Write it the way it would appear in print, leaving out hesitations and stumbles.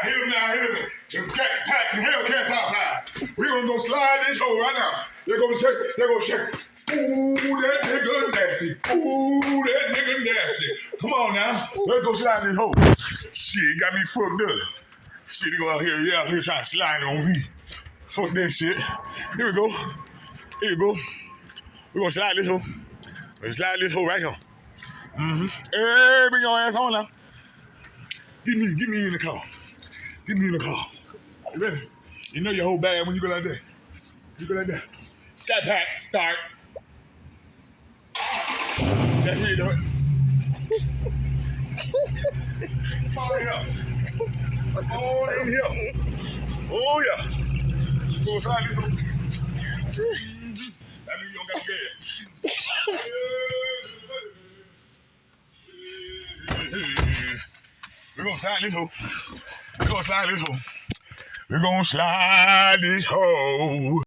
I hear them now. I hear them. Them scatpacs and hellcats outside. We gonna go slide this hole right now. They're gonna check. They're gonna check. Ooh, that nigga nasty. Ooh, that nigga nasty. Come on now. Let's go slide this hole. Shit, it got me fucked up. Shit, they go out here trying to slide it on me. Fuck that shit. Here we go. Here you go. We're gonna slide this hole. Let's slide this hole right here. Hey, bring your ass on now. Get me in the car. Get me in the car. You ready? You know your whole bag when you go like that. You go like that. Scatpac, start. That's how you do it. Come on in here. Come on in here. Oh yeah. We're gonna slide this hole. That means you don't got scared. We're gonna slide this hole. We're gonna slide this hole. We're gonna slide this hole.